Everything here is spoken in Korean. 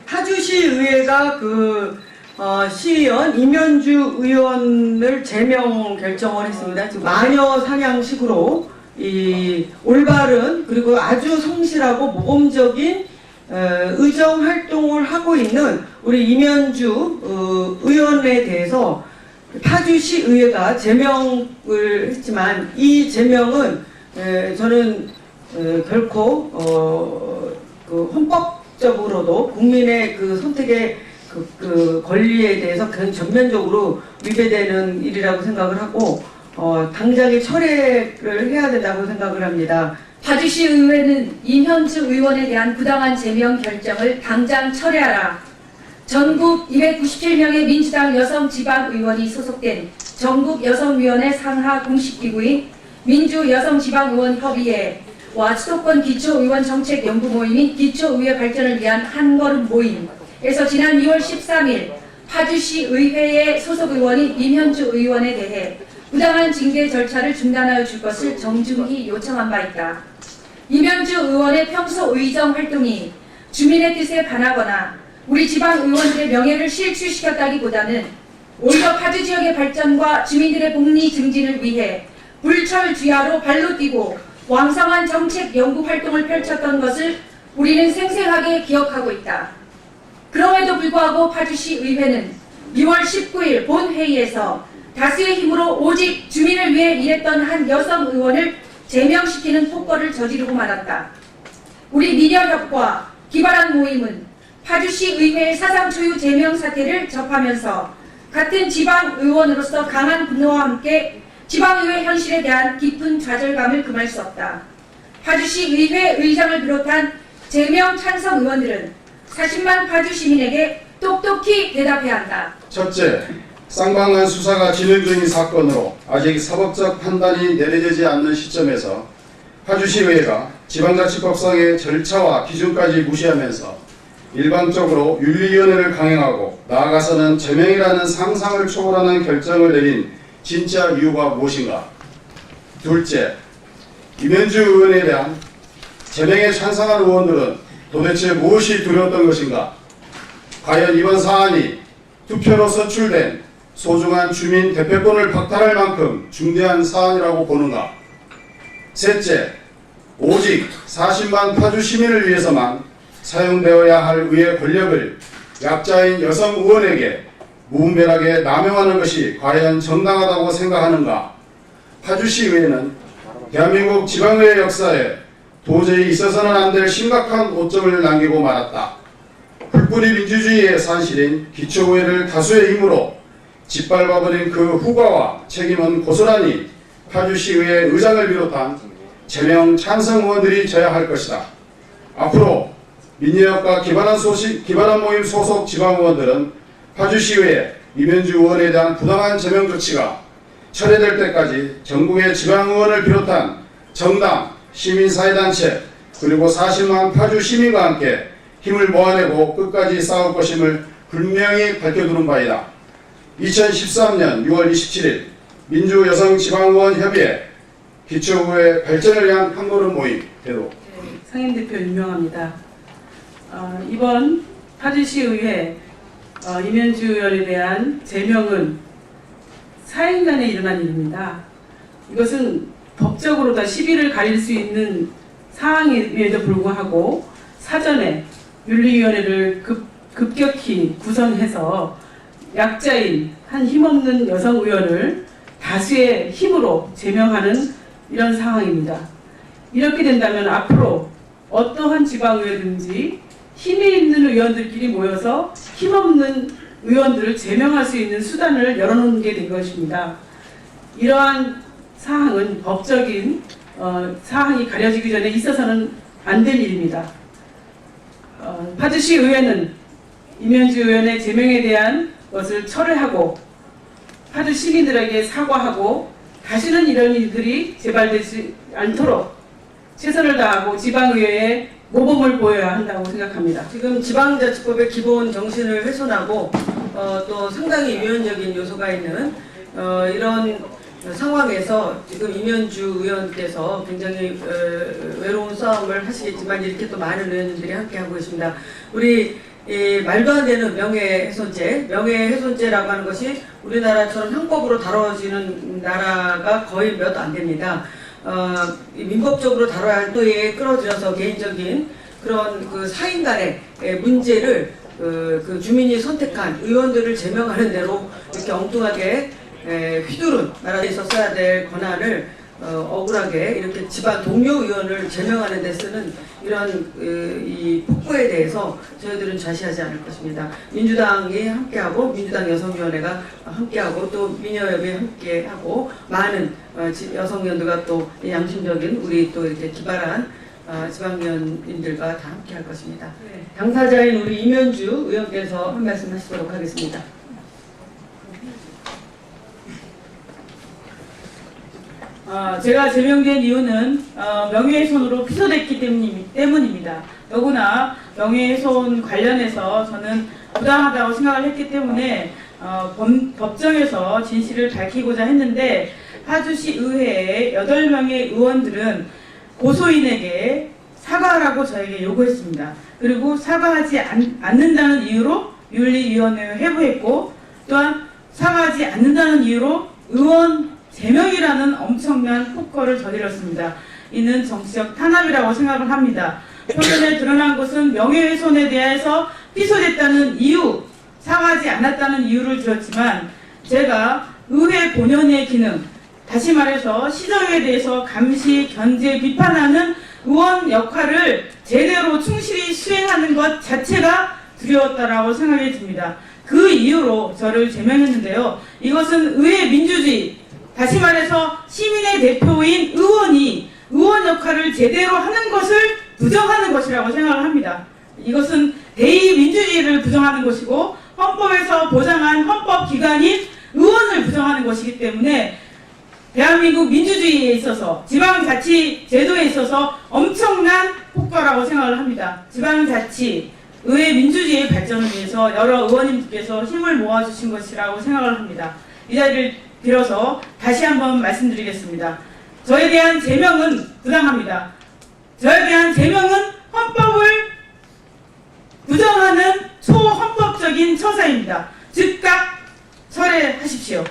파주시의회가 시의원 이면주 의원을 제명 결정을 했습니다. 지금 마녀 사냥식으로 이 올바른 그리고 아주 성실하고 모범적인 의정 활동을 하고 있는 우리 이면주 의원에 대해서 파주시의회가 제명을 했지만 이 제명은 저는 결코 그 헌법적으로도 국민의 그 선택의 그 권리에 대해서 그냥 전면적으로 위배되는 일이라고 생각을 하고 당장에 철회를 해야 된다고 생각을 합니다. 파주시 의회는 이면주 의원에 대한 부당한 제명 결정을 당장 철회하라. 전국 297명의 민주당 여성 지방의원이 소속된 전국여성위원회 상하 공식기구인 민주여성지방의원협의회와 수도권 기초의원 정책연구모임인 기초의회 발전을 위한 한걸음 모임에서 지난 2월 13일 파주시 의회의 소속 의원인 이면주 의원에 대해 부당한 징계 절차를 중단하여 줄 것을 정중히 요청한 바 있다. 이면주 의원의 평소 의정 활동이 주민의 뜻에 반하거나 우리 지방의원들의 명예를 실추시켰다기보다는 오히려 파주 지역의 발전과 주민들의 복리 증진을 위해 불철주야로 발로 뛰고 왕성한 정책 연구 활동을 펼쳤던 것을 우리는 생생하게 기억하고 있다. 그럼에도 불구하고 파주시 의회는 6월 19일 본회의에서 다수의 힘으로 오직 주민을 위해 일했던 한 여성 의원을 제명시키는 폭거를 저지르고 말았다. 우리 미녀협과 기발한 모임은 파주시 의회의 사상 초유 제명 사태를 접하면서 같은 지방의원으로서 강한 분노와 함께 지방의회 현실에 대한 깊은 좌절감을 금할 수 없다. 파주시 의회 의장을 비롯한 제명 찬성 의원들은 40만 파주 시민에게 똑똑히 대답해야 한다. 첫째, 쌍방간 수사가 진행 중인 사건으로 아직 사법적 판단이 내려지지 않는 시점에서 파주시의회가 지방자치법상의 절차와 기준까지 무시하면서 일방적으로 윤리위원회를 강행하고 나아가서는 제명이라는 상상을 초월하는 결정을 내린 진짜 이유가 무엇인가? 둘째, 이면주 의원에 대한 제명에 찬성한 의원들은 도대체 무엇이 두려웠던 것인가? 과연 이번 사안이 투표로 선출된 소중한 주민 대표권을 박탈할 만큼 중대한 사안이라고 보는가? 셋째, 오직 40만 파주 시민을 위해서만 사용되어야 할 의회 권력을 약자인 여성 의원에게 무분별하게 남용하는 것이 과연 정당하다고 생각하는가? 파주시 의회는 대한민국 지방의회 역사에 도저히 있어서는 안 될 심각한 오점을 남기고 말았다. 풀뿌리 민주주의의 산실인 기초의회를 다수의 힘으로 짓밟아버린 그 후과와 책임은 고스란히 파주시의회 의장을 비롯한 제명 찬성 의원들이 져야 할 것이다. 앞으로 민주협과 기반한 모임 소속 지방의원들은 파주시의회 이면주 의원에 대한 부당한 제명 조치가 철회될 때까지 전국의 지방의원을 비롯한 정당, 시민사회단체 그리고 40만 파주 시민과 함께 힘을 모아내고 끝까지 싸울 것임을 분명히 밝혀두는 바이다. 2013년 6월 27일 민주여성지방의원협의회 기초의회 발전을 위한 한걸음 모임 대로 상임대표 임명합니다. 이번 파주시의회 이면주 의원에 대한 제명은 사행간에 일어난 일입니다. 이것은 법적으로 다 시비를 가릴 수 있는 사항임에도 불구하고 사전에 윤리위원회를 급격히 구성해서 약자인 한 힘없는 여성 의원을 다수의 힘으로 제명하는 이런 상황입니다. 이렇게 된다면 앞으로 어떠한 지방의회든지 힘이 있는 의원들끼리 모여서 힘없는 의원들을 제명할 수 있는 수단을 열어놓는 게 된 것입니다. 이러한 사항은 법적인 사항이 가려지기 전에 있어서는 안 될 일입니다. 파주시 의회는 이면주 의원의 제명에 대한 것을 철회하고 파주 시민들에게 사과하고 다시는 이런 일들이 재발되지 않도록 최선을 다하고 지방의회에 모범을 보여야 한다고 생각합니다. 지금 지방자치법의 기본 정신을 훼손하고 또 상당히 위헌적인 요소가 있는 이런 상황에서 지금 이면주 의원께서 굉장히 외로운 싸움을 하시겠지만 이렇게 또 많은 의원님들이 함께 하고 있습니다. 우리 이 말도 안 되는 명예훼손죄라고 하는 것이 우리나라처럼 형법으로 다뤄지는 나라가 거의 몇 안 됩니다. 민법적으로 다뤄야 할 또에 끌어들여서 개인적인 그런 그 사인 간의 문제를 그 주민이 선택한 의원들을 제명하는 대로 이렇게 엉뚱하게 휘두른 나라에 있었어야 될 권한을 억울하게 이렇게 집안 동료 의원을 제명하는 데 쓰는 이런 이 폭거에 대해서 저희들은 좌시하지 않을 것입니다. 민주당이 함께하고 민주당 여성위원회가 함께하고 또 민여협이 함께하고 많은 여성위원들과 또 양심적인 우리 또 이렇게 기발한 지방위원님들과 다 함께할 것입니다. 당사자인 우리 이면주 의원께서 한 말씀 하시도록 하겠습니다. 제가 제명된 이유는 명예훼손으로 피소됐기 때문입니다. 더구나 명예훼손 관련해서 저는 부당하다고 생각을 했기 때문에 법정에서 진실을 밝히고자 했는데 파주시 의회의 8명의 의원들은 고소인에게 사과하라고 저에게 요구했습니다. 그리고 사과하지 않는다는 이유로 윤리위원회에 회부했고 또한 사과하지 않는다는 이유로 의원 3명이라는 엄청난 폭거를 저질렀습니다. 이는 정치적 탄압이라고 생각을 합니다. 표면에 드러난 것은 명예훼손에 대해서 피소됐다는 이유, 사과하지 않았다는 이유를 들었지만 제가 의회 본연의 기능, 다시 말해서 시정에 대해서 감시, 견제, 비판하는 의원 역할을 제대로 충실히 수행하는 것 자체가 두려웠다라고 생각이 듭니다. 그 이유로 저를 제명했는데요. 이것은 의회 민주주의, 다시 말해서 시민의 대표인 의원이 의원 역할을 제대로 하는 것을 부정하는 것이라고 생각을 합니다. 이것은 대의 민주주의를 부정하는 것이고 헌법에서 보장한 헌법기관인 의원을 부정하는 것이기 때문에 대한민국 민주주의에 있어서 지방자치 제도에 있어서 엄청난 폭거라고 생각을 합니다. 지방자치, 의회 민주주의의 발전을 위해서 여러 의원님들께서 힘을 모아주신 것이라고 생각을 합니다. 이 자리를 빌어서 다시 한번 말씀드리겠습니다. 저에 대한 제명은 부당합니다. 저에 대한 제명은 헌법을 부정하는 초헌법적인 처사입니다. 즉각 철회하십시오.